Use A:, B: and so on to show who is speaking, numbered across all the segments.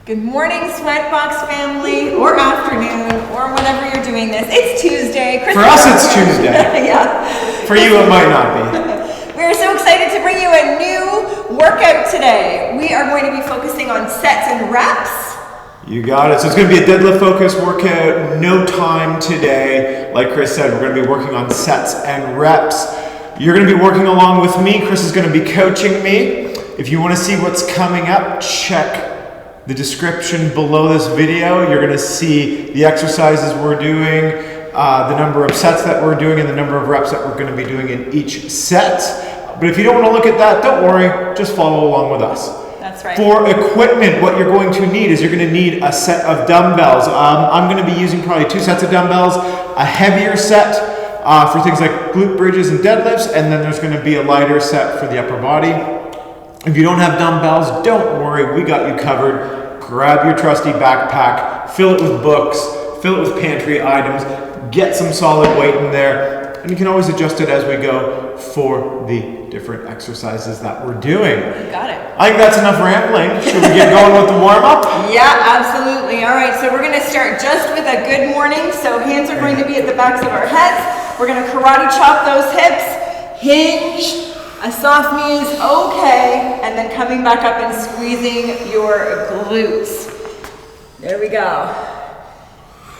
A: Good morning, Sweatbox family, or afternoon, or whenever you're doing this. It's Tuesday.
B: For us, it's Tuesday.
A: Yeah.
B: For you, it might not be.
A: We're so excited to bring you a new workout today. We are going to be focusing on sets and reps.
B: You got it. So it's going to be a deadlift focused workout, no time today. Like Chris said, we're going to be working on sets and reps. You're going to be working along with me. Chris is going to be coaching me. If you want to see what's coming up, check the description below this video. You're going to see the exercises we're doing, the number of sets that we're doing, and the number of reps that we're going to be doing in each set. But if you don't want to look at that, don't worry, just follow along with us.
A: That's right.
B: For equipment, what you're going to need is you're going to need a set of dumbbells. I'm going to be using probably 2 sets of dumbbells, a heavier set for things like glute bridges and deadlifts, and then there's going to be a lighter set for the upper body. If you don't have dumbbells, don't worry, we got you covered. Grab your trusty backpack, fill it with books, fill it with pantry items, get some solid weight in there, and you can always adjust it as we go for the different exercises that we're doing.
A: You got it.
B: I think that's enough rambling. Should we get going with the warm-up?
A: Yeah, absolutely. All right, so we're going to start just with a good morning. So hands are going to be at the backs of our heads. We're going to karate chop those hips, hinge. A soft knee is okay, and then coming back up and squeezing your glutes. There we go.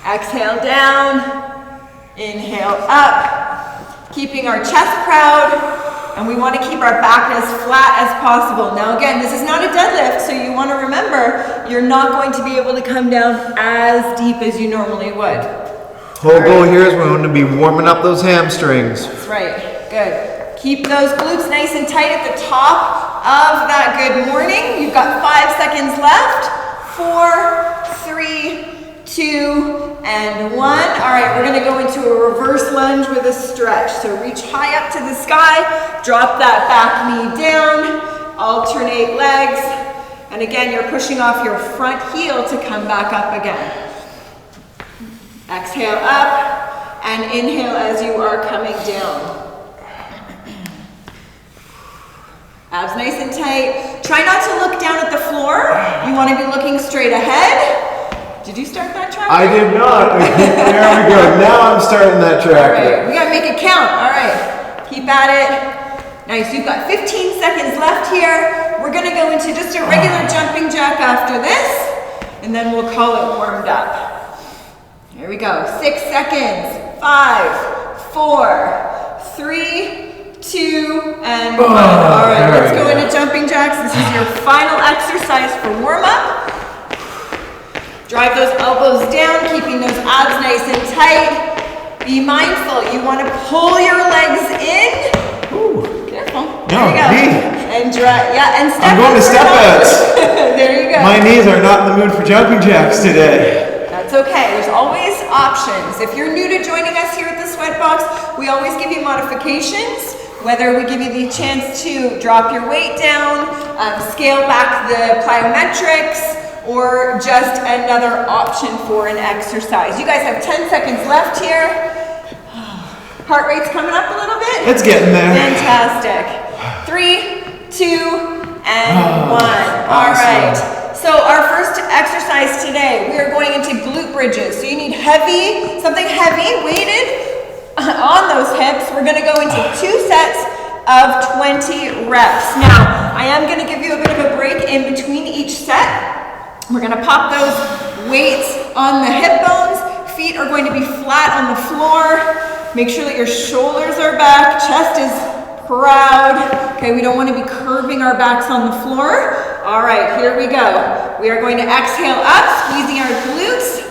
A: Exhale down, inhale up, keeping our chest proud, and we want to keep our back as flat as possible. Now again, this is not a deadlift, so you want to remember, you're not going to be able to come down as deep as you normally would.
B: Whole goal here is we're going to be warming up those hamstrings.
A: That's right, good. Keep those glutes nice and tight at the top of that good morning. You've got 5 seconds left. 4, 3, 2, and 1. All right, we're gonna go into a reverse lunge with a stretch. So reach high up to the sky, drop that back knee down, alternate legs. And again, you're pushing off your front heel to come back up again. Exhale up and inhale as you are coming down. Abs nice and tight. Try not to look down at the floor. You want to be looking straight ahead. Did you start that track?
B: I did not. There we go. Now I'm starting that track.
A: All right, we got to make it count. All right, keep at it. Nice, you've got 15 seconds left here. We're going to go into just a regular jumping jack after this, and then we'll call it warmed up. Here we go. 6 seconds. 5, 4, 3, 2, and 1. All right, let's go into jumping jacks. This is your final exercise for warm-up. Drive those elbows down, keeping those abs nice and tight. Be mindful, you want to pull your legs in. Ooh, careful. There you go. And drive, yeah, and step.
B: I'm going to step outs.
A: There you go.
B: My knees are not in the mood for jumping jacks today.
A: That's okay. There's always options. If you're new to joining us here at the Sweatbox, we always give you modifications. Whether we give you the chance to drop your weight down, scale back the plyometrics, or just another option for an exercise. You guys have 10 seconds left here. Heart rate's coming up a little bit.
B: It's getting there.
A: Fantastic. 3, 2, and 1. All right. So our first exercise today, we are going into glute bridges. So you need something heavy, weighted, on those hips. We're going to go into 2 sets of 20 reps. Now, I am going to give you a bit of a break in between each set. We're going to pop those weights on the hip bones. Feet are going to be flat on the floor. Make sure that your shoulders are back. Chest is proud. Okay, we don't want to be curving our backs on the floor. All right, here we go. We are going to exhale up, squeezing our glutes,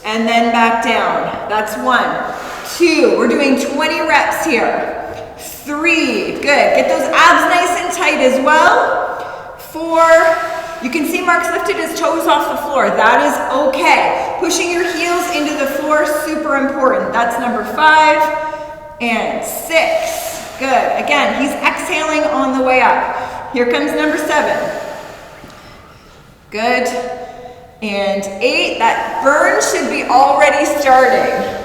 A: and then back down. That's 1. 2, we're doing 20 reps here. 3, good. Get those abs nice and tight as well. 4, you can see Mark's lifted his toes off the floor. That is okay. Pushing your heels into the floor, super important. That's number 5 and 6. Good. Again, he's exhaling on the way up. Here comes number 7. Good. And 8, that burn should be already starting.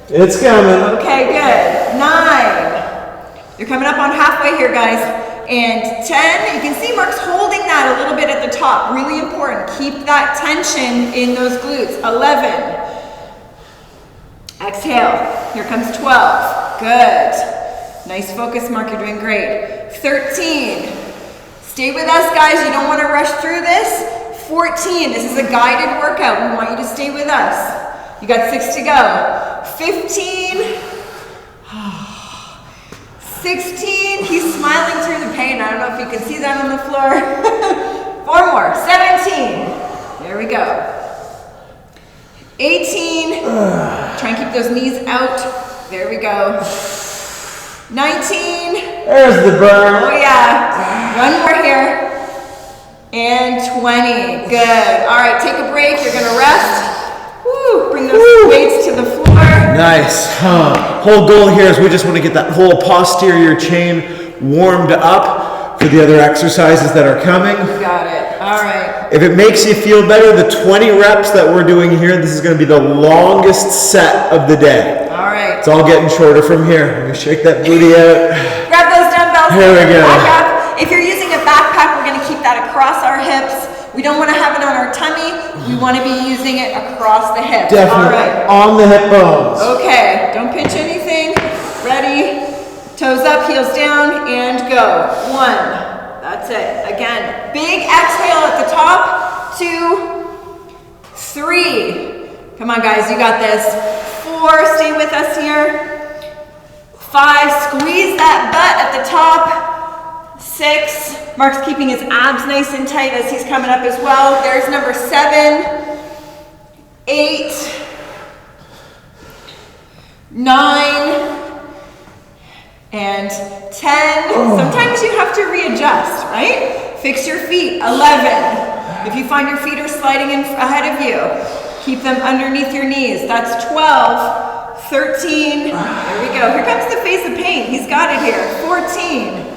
B: It's coming.
A: Okay, good. 9. You're coming up on halfway here, guys. and 10. You can see Mark's holding that a little bit at the top. Really important. Keep that tension in those glutes. 11. Exhale. Here comes 12. Good. Nice focus, Mark. You're doing great. 13. Stay with us, guys. You don't want to rush through this. 14. This is a guided workout. We want you to stay with us. You got 6 to go. 15. 16. He's smiling through the pain. I don't know if you can see that on the floor. 4 more. 17. There we go. 18. Try and keep those knees out. There we go. 19.
B: There's the burn.
A: Oh yeah. One more here. And 20. Good. All right, take a break. You're gonna rest. Woo. Bring those weights to the floor.
B: Nice. Whole goal here is we just want to get that whole posterior chain warmed up for the other exercises that are coming.
A: You got it. All right.
B: If it makes you feel better, the 20 reps that we're doing here, this is going to be the longest set of the day.
A: All right.
B: It's all getting shorter from here. Let me shake that booty out.
A: Grab those dumbbells.
B: Here we go.
A: Back up. If you're using a backpack, we're going to keep that across our hips. We don't want to have it on our tummy. We want to be using it across the hips.
B: Definitely.
A: All right.
B: On the hip bones.
A: Okay. Don't pinch anything. Ready. Toes up, heels down, and go. 1. That's it. Again, big exhale at the top. 2, 3. Come on, guys, you got this. 4, stay with us here. 5, squeeze that butt at the top. 6, Mark's keeping his abs nice and tight as he's coming up as well. There's number 7, 8, 9, and 10. Sometimes you have to readjust, right? Fix your feet. 11. If you find your feet are sliding in ahead of you, keep them underneath your knees. That's 12. 13. There we go. Here comes the face of pain. He's got it here. 14.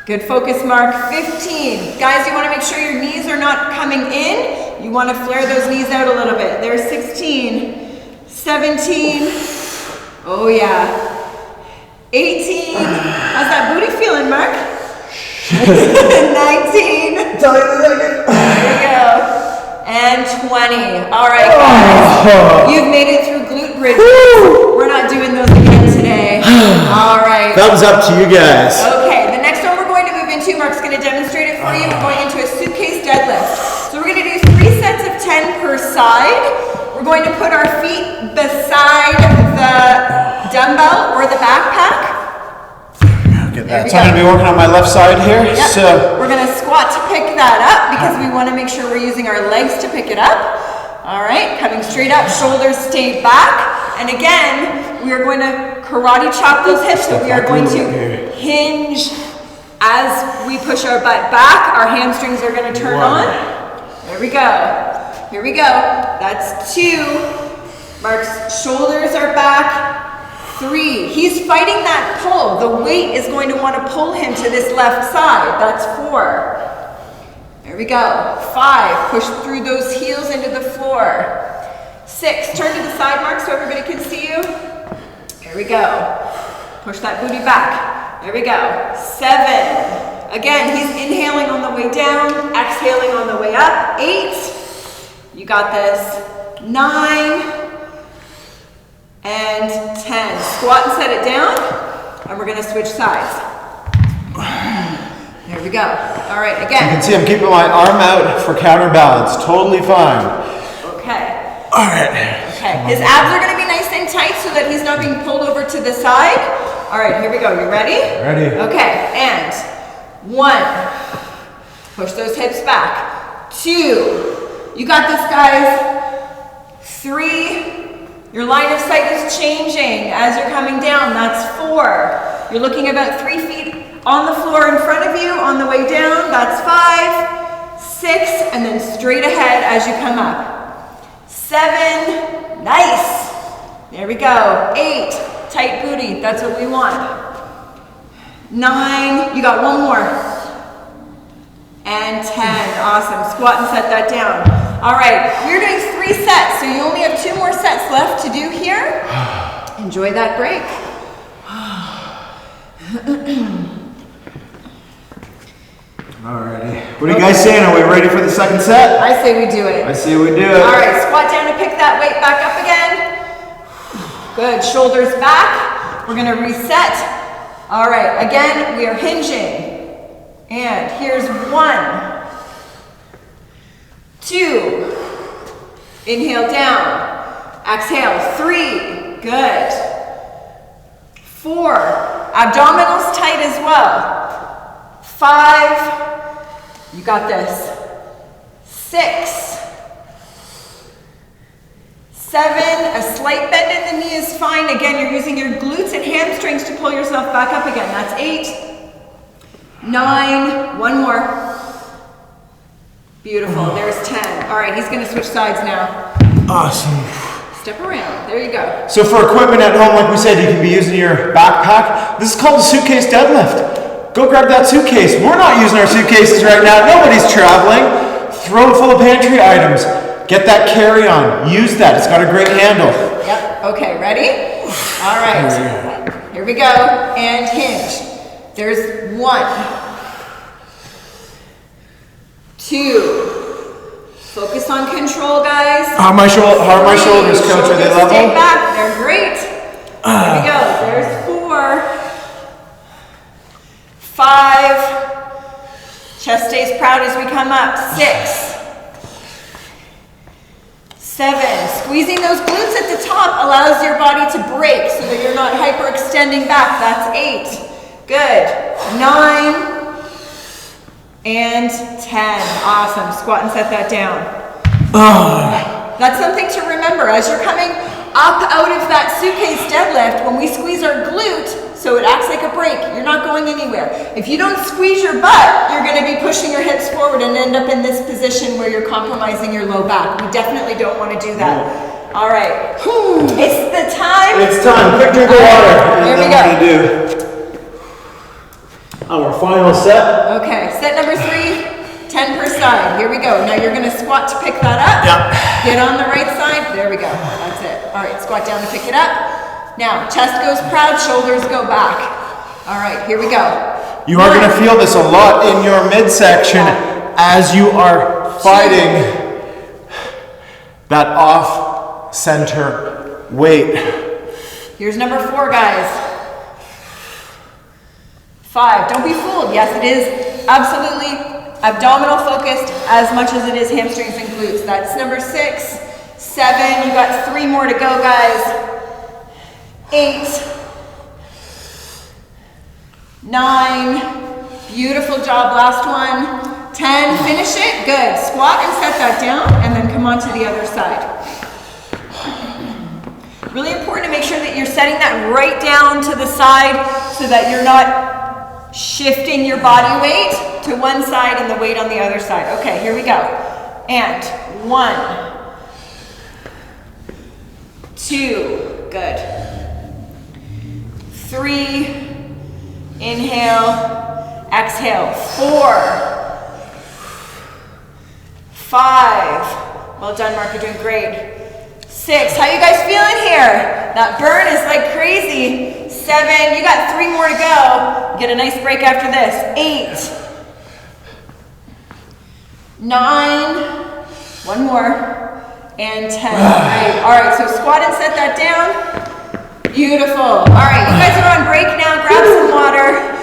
A: Good focus, Mark. 15. Guys, you want to make sure your knees are not coming in. You want to flare those knees out a little bit. There's 16. 17. Oh, yeah. 18. How's that booty feeling, Mark? 19.
B: Tell me in a second.
A: There we go. And 20. All right, guys. You've made it through glute bridges. We're not doing those again today. All right.
B: Thumbs up to you guys.
A: Okay, the next one we're going to move into, Mark's going to demonstrate it for you. We're going into a suitcase deadlift. So we're going to do 3 sets of 10 per side. We're going to put our feet beside the dumbbell or the backpack.
B: Get that. So I'm going to be working on my left side here.
A: Yep.
B: So
A: we're going to squat to pick that up because we want to make sure we're using our legs to pick it up. All right, coming straight up, shoulders stay back. And again, we are going to karate chop those hips. So we are going to hinge as we push our butt back. Our hamstrings are going to turn on. There we go. Here we go. That's 2. Mark's shoulders are back. 3. He's fighting that pull. The weight is going to want to pull him to this left side. That's 4. There we go. 5. Push through those heels into the floor. 6. Turn to the side, Mark, so everybody can see you. Here we go. Push that booty back. There we go. 7. Again, he's inhaling on the way down, exhaling on the way up. 8. You got this. 9. And 10. Squat and set it down. And we're going to switch sides. There we go. All right, again.
B: you can see I'm keeping my arm out for counterbalance. Totally fine.
A: Okay.
B: All right.
A: Okay. His abs are going to be nice and tight so that he's not being pulled over to the side. All right, here we go. You ready?
B: Ready.
A: Okay, and 1. Push those hips back. 2. You got this, guys. 3. Your line of sight is changing as you're coming down. That's 4. You're looking about 3 feet on the floor in front of you on the way down. That's 5. 6, and then straight ahead as you come up. 7. Nice. There we go. 8. Tight booty. That's what we want. 9. You got 1 more. And 10. Awesome. Squat and set that down. All right, we're doing 3 sets, so you only have 2 more sets left to do here. Enjoy that break.
B: Alrighty. What are you guys saying? Are we ready for the second set?
A: I say we do it.
B: I say we do it.
A: All right, squat down to pick that weight back up again. Good, shoulders back. We're gonna reset. All right, again, we are hinging. And here's 1, 2. Inhale down. Exhale, 3. Good. 4. Abdominals tight as well. 5. You got this. 6. 7. A slight bend in the knee is fine. Again, you're using your glutes and hamstrings to pull yourself back up again. That's 8. 9. One more. Beautiful. There's 10. All right, he's going to switch sides now.
B: Awesome.
A: Step around. There you go.
B: So for equipment at home, like we said, you can be using your backpack. This is called a suitcase deadlift. Go grab that suitcase. We're not using our suitcases right now. Nobody's traveling. Throw it full of pantry items. Get that carry-on. Use that. It's got a great handle.
A: Yep. Okay, ready? All right. Here we go. And hinge. There's 1, 2. Focus on control, guys.
B: How are my shoulders, coach? Are they level?
A: Stay back. They're great. Here we go. There's 4, 5. Chest stays proud as we come up. 6, 7. Squeezing those glutes at the top allows your body to break so that you're not hyperextending back. That's 8. Good. 9. And 10. Awesome. Squat and set that down. That's something to remember as you're coming up out of that suitcase deadlift. When we squeeze our glute, so it acts like a brake, you're not going anywhere. If you don't squeeze your butt, you're going to be pushing your hips forward and end up in this position where you're compromising your low back. We definitely don't want to do that. All right. It's the time.
B: It's time. Quick drink of water.
A: Here we go.
B: We're going to do our final set.
A: Okay, set number 3, 10 per side. Here we go. Now you're gonna squat to pick that up.
B: Yep.
A: Get on the right side. There we go. That's it. All right, squat down to pick it up. Now, chest goes proud, shoulders go back. All right, here we go.
B: You are gonna feel this a lot in your midsection as you are fighting that off-center weight.
A: Here's number 4, guys. 5. Don't be fooled. Yes, it is absolutely abdominal focused as much as it is hamstrings and glutes. That's number 6. 7. You got 3 more to go, guys. 8. 9. Beautiful job. Last one. 10. Finish it. Good. Squat and set that down, and then come on to the other side. Really important to make sure that you're setting that right down to the side so that you're not shifting your body weight to one side and the weight on the other side. Okay, here we go. And 1, 2, good. 3, inhale, exhale. 4, 5. Well done, Mark, you're doing great. 6, how you guys feeling here? That burn is like crazy. 7, you got 3 more to go. Get a nice break after this. 8, 9, 1 more, and 10. Great. All right, so squat and set that down. Beautiful. All right, you guys are on break now. Grab some water.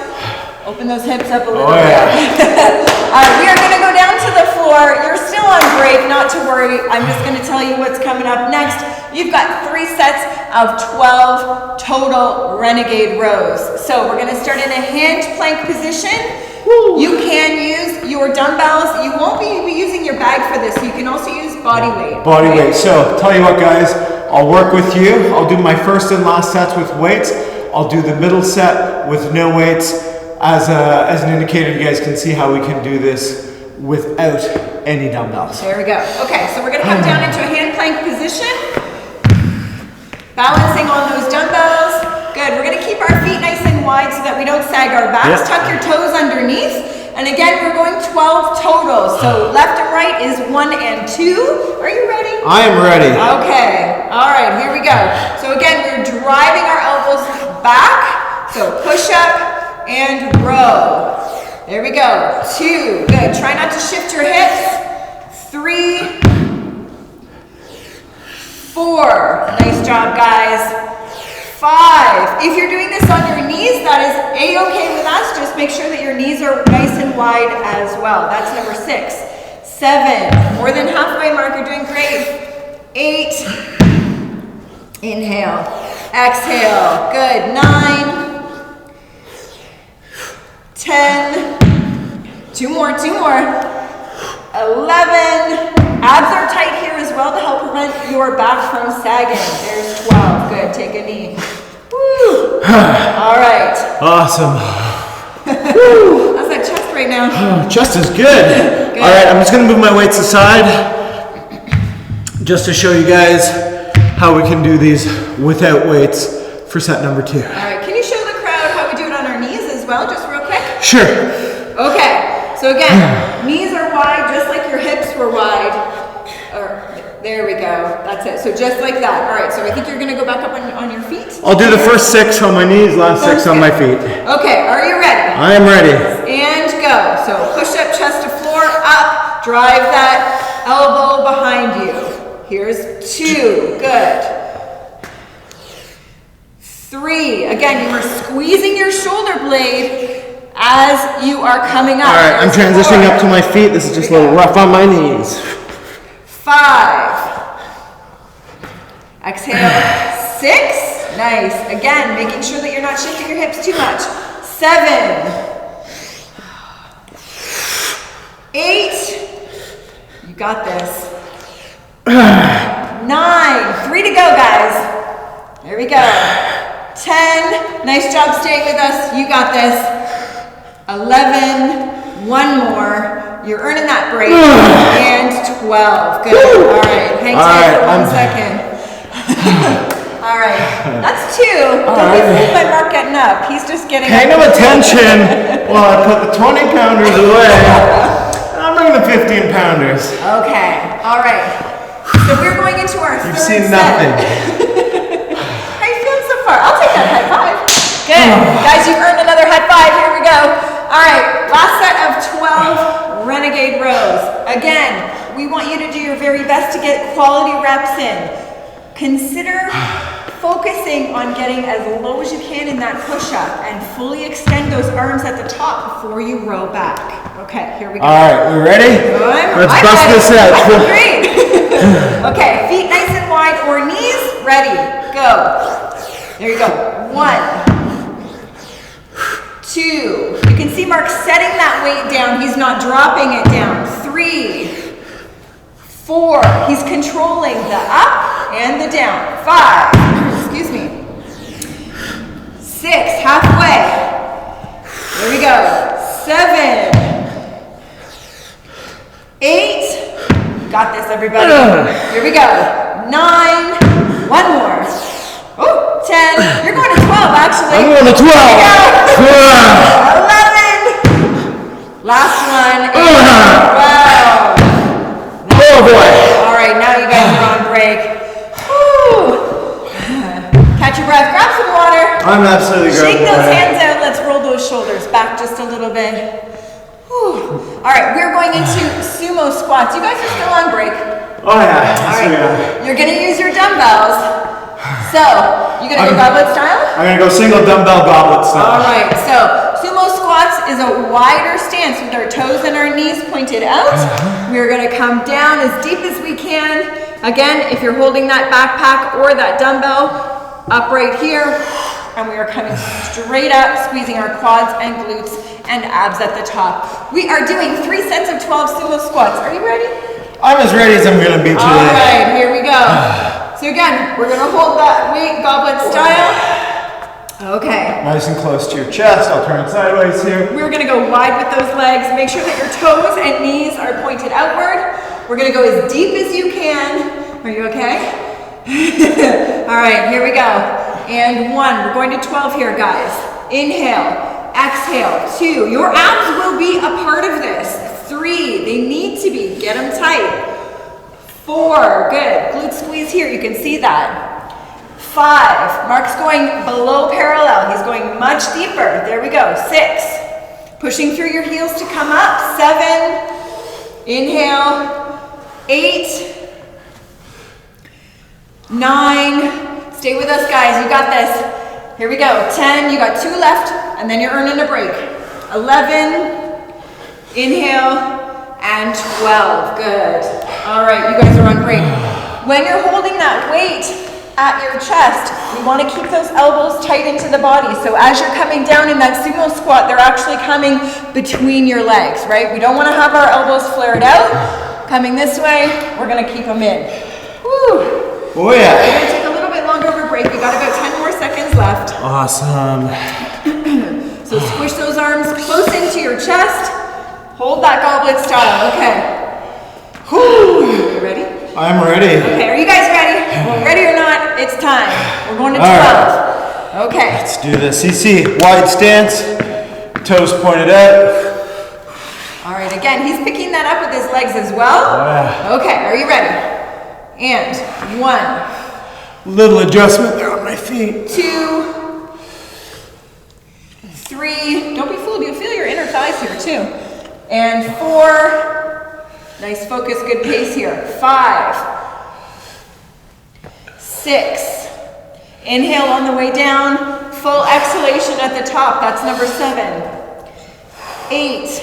A: Open those hips up a little bit. All right, we are going to go down to the floor. You're still on break, not to worry. I'm just going to tell you what's coming up next. You've got 3 sets of 12 total Renegade rows. So we're going to start in a hand plank position. You can use your dumbbells. You won't be using your bag for this. So you can also use body weight.
B: Body weight. So tell you what, guys, I'll work with you. I'll do my first and last sets with weights. I'll do the middle set with no weights. As an indicator, you guys can see how we can do this without any dumbbells.
A: There we go. Okay, so we're going to come down into a hand plank position. Balancing on those dumbbells. Good. We're going to keep our feet nice and wide so that we don't sag our backs. Tuck your toes underneath. And again, we're going 12 total. So left and right is 1 and 2. Are you ready?
B: I am ready.
A: Okay. All right, here we go. So again, we're driving our elbows back. So push up and row. There we go. 2, good. Try not to shift your hips. 3, 4. Nice job, guys. 5. If you're doing this on your knees, that is a-okay with us. Just make sure that your knees are nice and wide as well. That's number 6. 7. More than halfway mark. You're doing great. 8. Inhale. Exhale. Good. 9. 10. 2 more. 11. Abs are tight here as well to help prevent your back from sagging. There's 12. Good. Take a knee. Woo. All right.
B: Awesome.
A: How's that chest right now?
B: Chest is good. All right, I'm just gonna move my weights aside just to show you guys how we can do these without weights for set number 2.
A: All right, can you show the crowd how we do it on our knees as well, just real quick?
B: Sure.
A: Okay, so again, knees are wide just like your hips were wide. There we go, that's it. So just like that. All right, so I think you're gonna go back up on your feet.
B: I'll do the first 6 on my knees, last 6 on my feet.
A: Okay, are you ready?
B: I am ready.
A: And go. So push up, chest to floor, up. Drive that elbow behind you. Here's 2, good. 3, again, you are squeezing your shoulder blade as you are coming up.
B: All right, I'm transitioning up to my feet. This is just a little rough on my knees.
A: 5. Exhale. 6. Nice. Again, making sure that you're not shifting your hips too much. 7. 8. You got this. 9. 3 to go, guys. There we go. 10. Nice job staying with us. You got this. 11. 1 more. You're earning that break. And 12. Good. All right. Hang tight for 1 second. All right. That's 2. Don't be fooled by Mark getting up. He's just getting
B: Hang
A: up.
B: of attention while I put the 20 pounders away. I'm bringing the 15 pounders.
A: Okay. All right. So we're going into our
B: You've
A: third
B: seen
A: set.
B: nothing.
A: How you feeling so far? I'll take that high five. Good. Guys, you earned another high five. Here we go. All right. Last set of 12 Renegade rows. Again, we want you to do your very best to get quality reps in. Consider focusing on getting as low as you can in that push-up and fully extend those arms at the top before you row back. Okay, here we go.
B: All right, we ready? Let's bust this out.
A: Great. Okay, feet nice and wide or knees ready. Go. There you go. 1, 2. You can see Mark setting that weight down. He's not dropping it down. 3, 4. He's controlling the up and the down. 5. Excuse me. 6. Halfway. There we go. 7. 8. Got this, everybody. Here we go. 9. 1 more. Oh, 10. You're going to 12, actually.
B: I'm going to 12.
A: 11. Last one. 12.
B: Oh boy.
A: All right, now you guys are on break. Woo. Catch your breath. Grab some water.
B: I'm absolutely
A: Shake
B: grabbing
A: those
B: water.
A: hands out. Let's roll those shoulders back just a little bit. Whew. All right, we're going into sumo squats. You guys are still on break.
B: Oh yeah.
A: All
B: Yes,
A: right,
B: we are.
A: you're gonna use your dumbbells. So, you gonna go goblet style?
B: I'm gonna go single dumbbell goblet style.
A: All right, so sumo squats is a wider stance with our toes and our knees pointed out. We're gonna come down as deep as we can. Again, if you're holding that backpack or that dumbbell, up right here. And we are coming straight up, squeezing our quads and glutes and abs at the top. We are doing 3 sets of 12 sumo squats. Are you ready?
B: I'm as ready as I'm gonna be today.
A: All right, here we go. So again, we're gonna hold that weight goblet style. Okay.
B: Nice and close to your chest. I'll turn it sideways here.
A: We're gonna go wide with those legs. Make sure that your toes and knees are pointed outward. We're gonna go as deep as you can. Are you okay? All right, here we go. And 1, we're going to 12 here, guys. Inhale, exhale, 2. Your abs will be a part of this. 3, they need to be, get them tight. 4, good, glute squeeze here, you can see that. 5, Mark's going below parallel, he's going much deeper. There we go, 6. Pushing through your heels to come up. 7. Inhale. 8. 9. Stay with us, guys. You got this. Here we go. 10. You got 2 left, and then you're earning a break. 11. Inhale. And 12. Good. All right, you guys are on break. When you're holding that weight at your chest, you want to keep those elbows tight into the body. So as you're coming down in that sumo squat, they're actually coming between your legs, right? We don't want to have our elbows flared out. Coming this way, we're going to keep them in. Woo.
B: Oh yeah.
A: We're going to take a little bit longer of a break. We got about 10 more seconds left.
B: Awesome.
A: So squish those arms close into your chest. Hold that goblet style, okay. Whew. You ready?
B: I'm ready.
A: Okay, are you guys ready? Well, ready or not, it's time. We're going to 12.
B: Right.
A: Okay.
B: Let's do this. CC, wide stance, toes pointed out.
A: All right, again, he's picking that up with his legs as well.
B: Yeah.
A: Okay, are you ready? And 1.
B: Little adjustment there on my feet.
A: 2. 3. Don't be fooled, you'll feel your inner thighs here too. And 4. Nice focus, good pace here. 5. 6. Inhale on the way down. Full exhalation at the top. That's number 7. 8.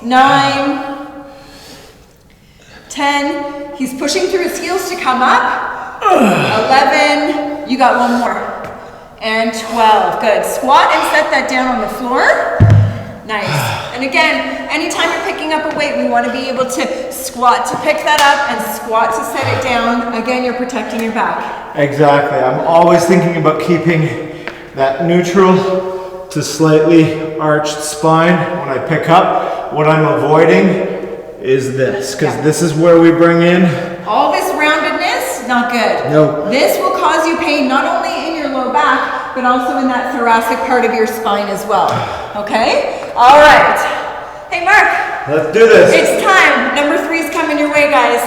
A: 9. 10. He's pushing through his heels to come up. 11. You got one more. And 12. Good. Squat and set that down on the floor. Nice. And again, anytime you're picking up a weight, we want to be able to squat to pick that up and squat to set it down. Again, you're protecting your back.
B: Exactly. I'm always thinking about keeping that neutral to slightly arched spine when I pick up. What I'm avoiding is this, because this is where we bring in
A: all this roundedness, not good.
B: No.
A: This will cause you pain not only in your low back, but also in that thoracic part of your spine as well. Okay? All right. Hey, Mark.
B: Let's do this.
A: It's time. Number 3 is coming your way, guys.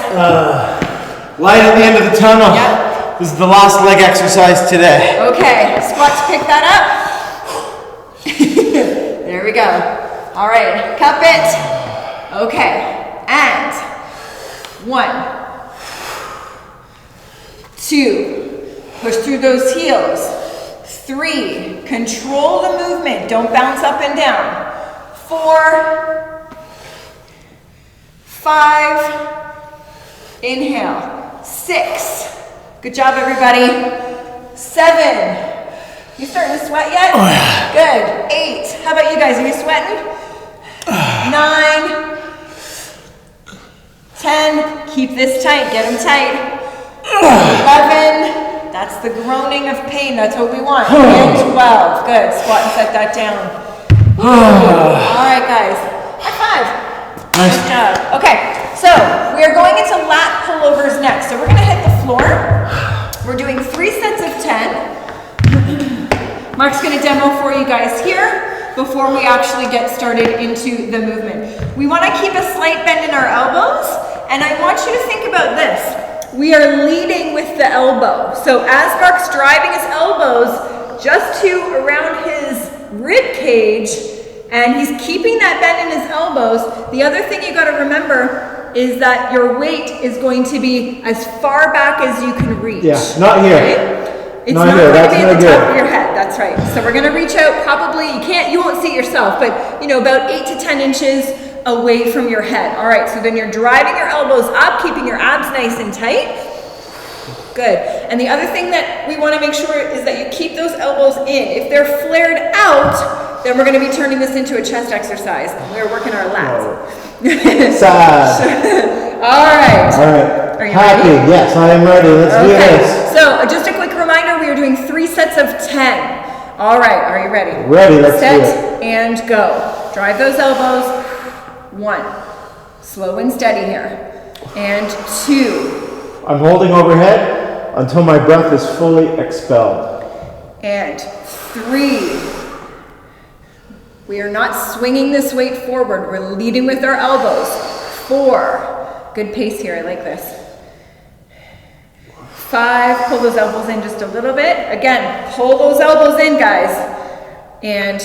B: Light at the end of the tunnel.
A: Yep.
B: This is the last leg exercise today.
A: Okay. Squat to pick that up. There we go. All right. Cup it. Okay. And 1. 2, push through those heels. 3, control the movement, don't bounce up and down. 4, 5, inhale. 6, good job everybody. 7, you starting to sweat yet?
B: Oh, yeah.
A: Good. 8, how about you guys, are you sweating? 9, 10, keep this tight, get them tight. 11, that's the groaning of pain, that's what we want. And 12, good, squat and set that down. All right, guys, high five. Nice job. Okay, so we are going into lat pullovers next. So we're gonna hit the floor. We're doing 3 sets of 10. Mark's gonna demo for you guys here before we actually get started into the movement. We wanna keep a slight bend in our elbows, and I want you to think about this. We are leading with the elbow. So as Mark's driving his elbows just to around his rib cage, and he's keeping that bend in his elbows, the other thing you gotta remember is that your weight is going to be as far back as you can reach.
B: Yeah, not here.
A: Right? It's
B: not
A: not
B: here.
A: going to
B: That's
A: be at
B: not
A: the top
B: good.
A: of your head, that's right. So we're gonna reach out probably, you won't see it yourself, but you know, about 8 to 10 inches away from your head. All right, so then you're driving your elbows up, keeping your abs nice and tight. Good. And the other thing that we want to make sure is that you keep those elbows in. If they're flared out, then we're going to be turning this into a chest exercise. We're working our lats.
B: Sad.
A: All right.
B: All right.
A: Are you
B: Happy?
A: ready?
B: Yes, I am ready. Let's do this.
A: So just a quick reminder, we are doing 3 sets of 10. All right, are you ready?
B: Ready, let's
A: Set
B: do it.
A: and go. Drive those elbows. 1. Slow and steady here. And 2.
B: I'm holding overhead until my breath is fully expelled.
A: And 3. We are not swinging this weight forward. We're leading with our elbows. 4. Good pace here. I like this. 5. Pull those elbows in just a little bit. Again, pull those elbows in, guys. And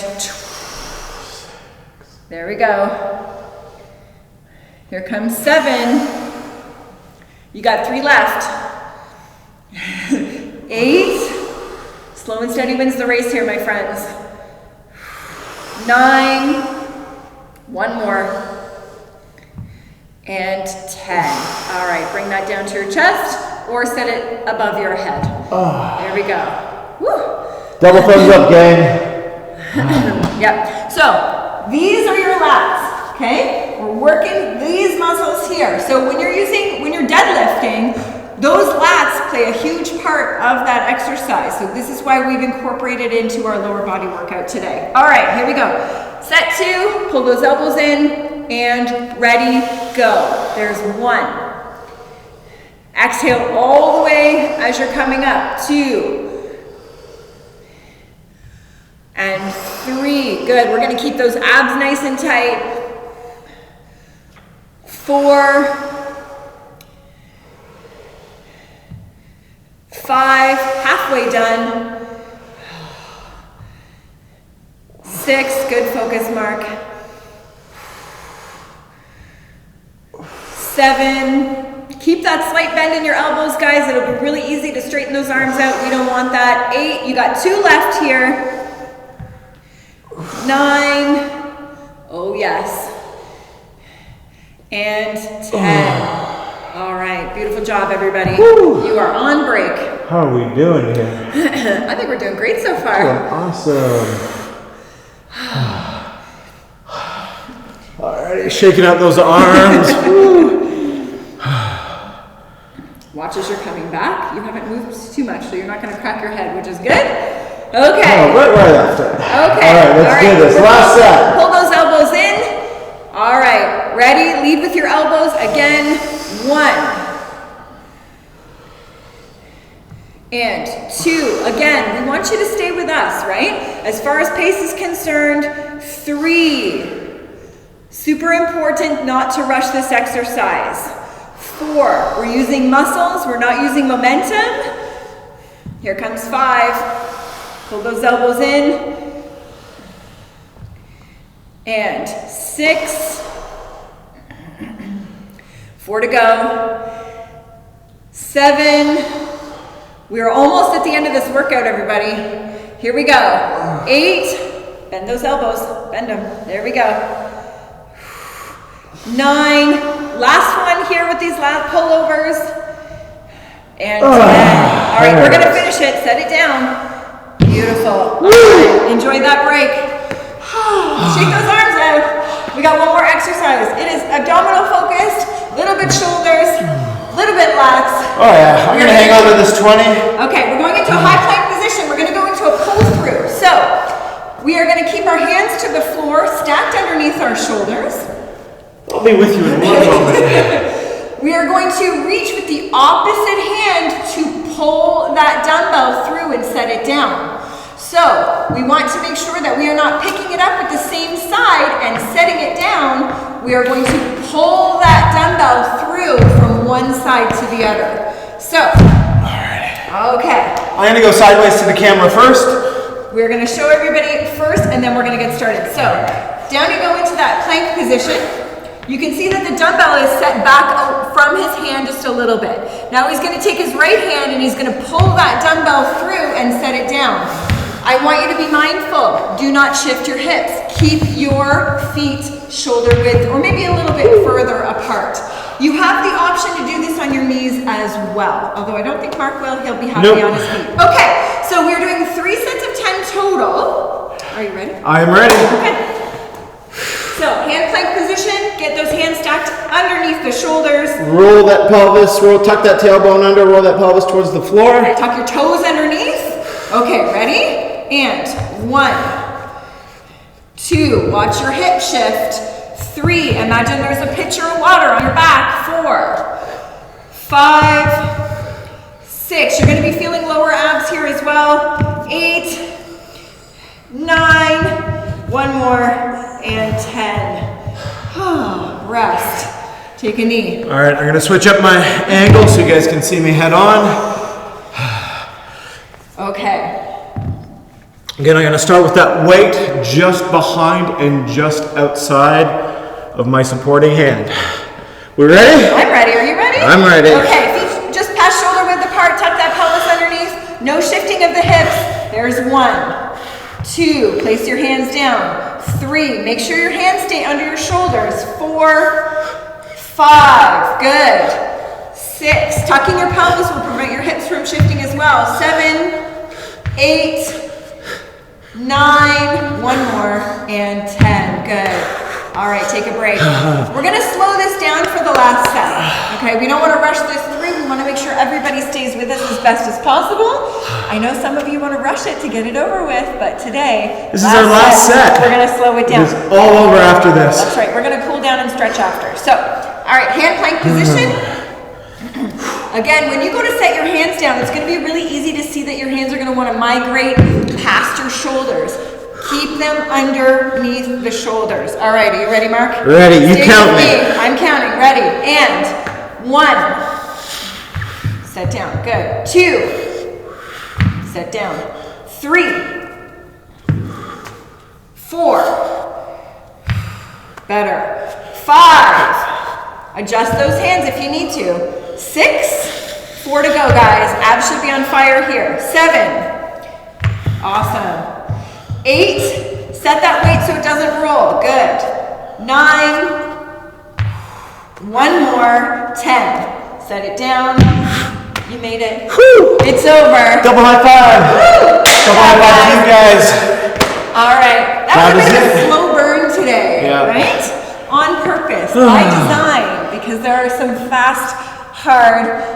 A: there we go. Here comes 7. You got 3 left. 8. Slow and steady wins the race here, my friends. 9. 1 more. And 10. All right, bring that down to your chest or set it above your head. There we go. Woo.
B: Double thumbs up, gang.
A: Yep. So these are your lats, okay? We're working these muscles here. So when you're deadlifting, those lats play a huge part of that exercise. So this is why we've incorporated into our lower body workout today. All right, here we go. Set 2, pull those elbows in, and ready, go. There's 1. Exhale all the way as you're coming up. 2. And 3. Good. We're going to keep those abs nice and tight. 4. 5. Halfway done. 6. Good focus, Mark. 7. Keep that slight bend in your elbows, guys. It'll be really easy to straighten those arms out. We don't want that. 8. You got 2 left here. 9. Oh, yes. And 10. All right. Beautiful job, everybody.
B: Woo.
A: You are on break.
B: How are we doing here?
A: I think we're doing great so far.
B: Awesome. Alrighty, shaking out those arms.
A: Watch as you're coming back. You haven't moved too much, so you're not going to crack your head, which is good. Okay.
B: Oh, right after.
A: Okay.
B: Alright, let's do this. Last set.
A: Pull those elbows in. All right. Ready? Lead with your elbows. Again. 1. And 2. Again, we want you to stay with us, right? As far as pace is concerned. 3. Super important not to rush this exercise. 4. We're using muscles. We're not using momentum. Here comes 5. Pull those elbows in. And 6. 4 to go. 7. We are almost at the end of this workout, everybody. Here we go. 8. Bend those elbows. Bend them. There we go. 9. Last one here with these lap pullovers. And 10. All right, we're going to finish it. Set it down. Beautiful. Right. Enjoy that break. Shake those arms out. We got one more exercise. It is abdominal focused, little bit shoulders, little bit lats.
B: Oh yeah, I'm gonna hang on to this 20.
A: Okay, we're going into a high plank position. We're gonna go into a pull through. So, we are gonna keep our hands to the floor, stacked underneath our shoulders.
B: I'll be with you in 1 moment.
A: We are going to reach with the opposite hand to pull that dumbbell through and set it down. So, we want to make sure that we are not picking it up with the same side and setting it down. We are going to pull that dumbbell through from one side to the other. So, okay.
B: I'm gonna go sideways to the camera first.
A: We're gonna show everybody first and then we're gonna get started. So, down you go into that plank position. You can see that the dumbbell is set back from his hand just a little bit. Now he's gonna take his right hand and he's gonna pull that dumbbell through and set it down. I want you to be mindful. Do not shift your hips. Keep your feet shoulder width or maybe a little bit further apart. You have the option to do this on your knees as well. Although I don't think Mark will. He'll be happy on his feet. Okay, so we're doing 3 sets of 10 total. Are you ready?
B: I am ready.
A: Okay. So hand plank position. Get those hands stacked underneath the shoulders.
B: Roll that pelvis, tuck that tailbone under, roll that pelvis towards the floor.
A: Tuck your toes underneath. Okay, ready? And 1, 2, watch your hip shift. 3, imagine there's a pitcher of water on your back. 4, 5, 6, you're gonna be feeling lower abs here as well. 8, 9, 1 more, and 10. Rest, take a knee.
B: All right, I'm gonna switch up my angle so you guys can see me head on.
A: Okay.
B: Again, I'm going to start with that weight just behind and just outside of my supporting hand. We ready?
A: I'm ready. Are you ready?
B: I'm ready.
A: Okay, feet just past shoulder width apart, tuck that pelvis underneath. No shifting of the hips. There's 1, 2, place your hands down. 3, make sure your hands stay under your shoulders. 4, 5, good. 6, tucking your pelvis will prevent your hips from shifting as well. 7, 8, 9, 1 more, and 10, good. All right, take a break. We're gonna slow this down for the last set, okay? We don't wanna rush this through. We wanna make sure everybody stays with us as best as possible. I know some of you wanna rush it to get it over with, but today,
B: this is our last set.
A: We're gonna slow it down.
B: It's all over after this.
A: That's right, we're gonna cool down and stretch after. So, all right, hand plank position. Again, when you go to set your hands down, it's gonna be really easy to see that your hands are gonna wanna migrate past your shoulders. Keep them underneath the shoulders. All right, are you ready, Mark?
B: Ready, you count me.
A: I'm counting, ready. And 1, set down, good. 2, set down. 3, 4, better. 5, adjust those hands if you need to. 6, 4 to go, guys. Abs should be on fire here. 7, awesome. 8, set that weight so it doesn't roll, good. 9, 1 more, 10. Set it down, you made it.
B: Whew.
A: It's over.
B: Double high five.
A: Woo.
B: Double high five to you guys.
A: All right, that was a bit of a slow burn today,
B: Yeah.
A: right? On purpose, by design, because there are some fast, hard,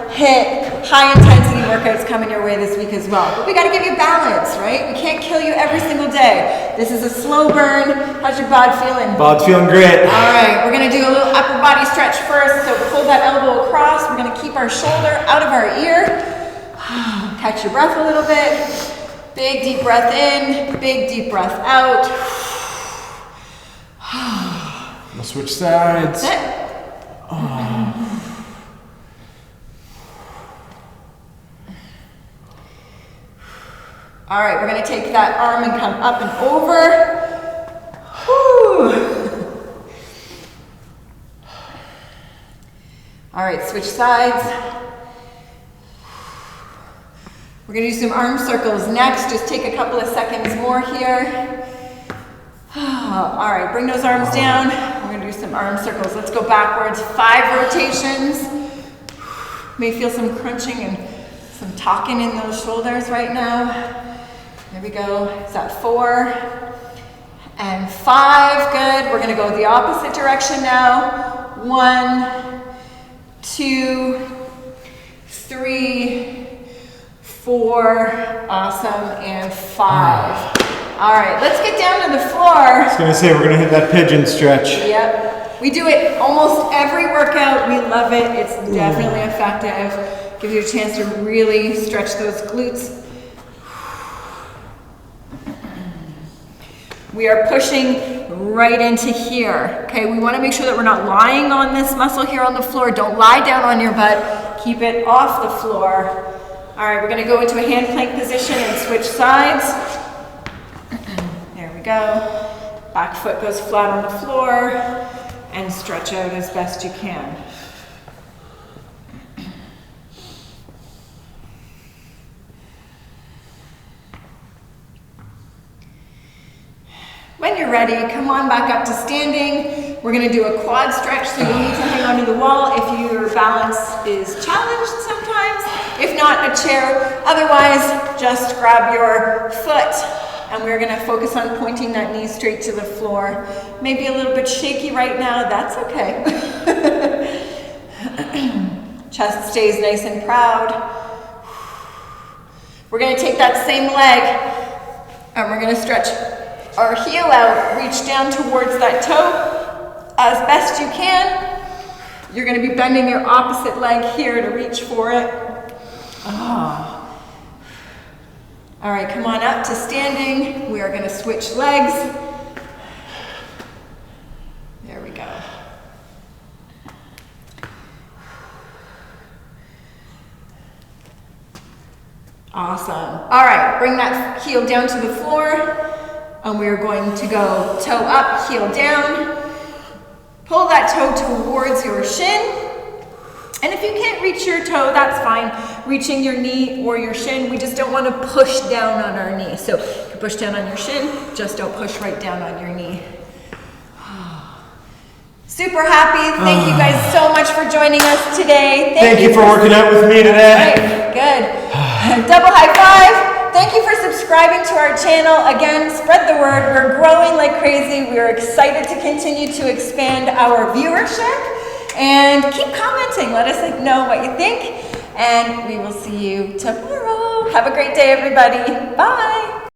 A: high intensity workouts coming your way this week as well. But we gotta give you balance, right? We can't kill you every single day. This is a slow burn. How's your bod feeling?
B: Bod's feeling great.
A: All right, we're gonna do a little upper body stretch first. So pull that elbow across. We're gonna keep our shoulder out of our ear. Catch your breath a little bit. Big deep breath in, big deep breath out.
B: We'll switch sides.
A: That's it. All right, we're gonna take that arm and come up and over. Whew. All right, switch sides. We're gonna do some arm circles next. Just take a couple of seconds more here. All right, bring those arms down. We're gonna do some arm circles. Let's go backwards, 5 rotations. May feel some crunching and some talking in those shoulders right now. There we go. Is that 4 and 5? Good. We're gonna go the opposite direction now. 1, 2, 3, 4. Awesome. And 5. All right, let's get down to the floor.
B: I was gonna say we're gonna hit that pigeon stretch.
A: Yep. We do it almost every workout. We love it. It's definitely effective. Gives you a chance to really stretch those glutes. We are pushing right into here. Okay, we want to make sure that we're not lying on this muscle here on the floor. Don't lie down on your butt. Keep it off the floor. All right, we're going to go into a hand plank position and switch sides. There we go. Back foot goes flat on the floor and stretch out as best you can. When you're ready, come on back up to standing. We're gonna do a quad stretch, so you'll need to hang onto the wall if your balance is challenged sometimes. If not, a chair. Otherwise, just grab your foot and we're gonna focus on pointing that knee straight to the floor. Maybe a little bit shaky right now, that's okay. Chest stays nice and proud. We're gonna take that same leg and we're gonna stretch our heel out, reach down towards that toe as best you can. You're gonna be bending your opposite leg here to reach for it. Oh. All right, come on up to standing. We are gonna switch legs. There we go. Awesome. All right, bring that heel down to the floor. And we're going to go toe up, heel down. Pull that toe towards your shin. And if you can't reach your toe, that's fine. Reaching your knee or your shin, we just don't want to push down on our knee. So you can push down on your shin, just don't push right down on your knee. Super happy. Thank you guys so much for joining us today.
B: Thank you for working out with me today.
A: Right, good. Double high five. Thank you for subscribing to our channel. Again, spread the word. We're growing like crazy. We're excited to continue to expand our viewership. And keep commenting. Let us know what you think. And we will see you tomorrow. Have a great day, everybody. Bye.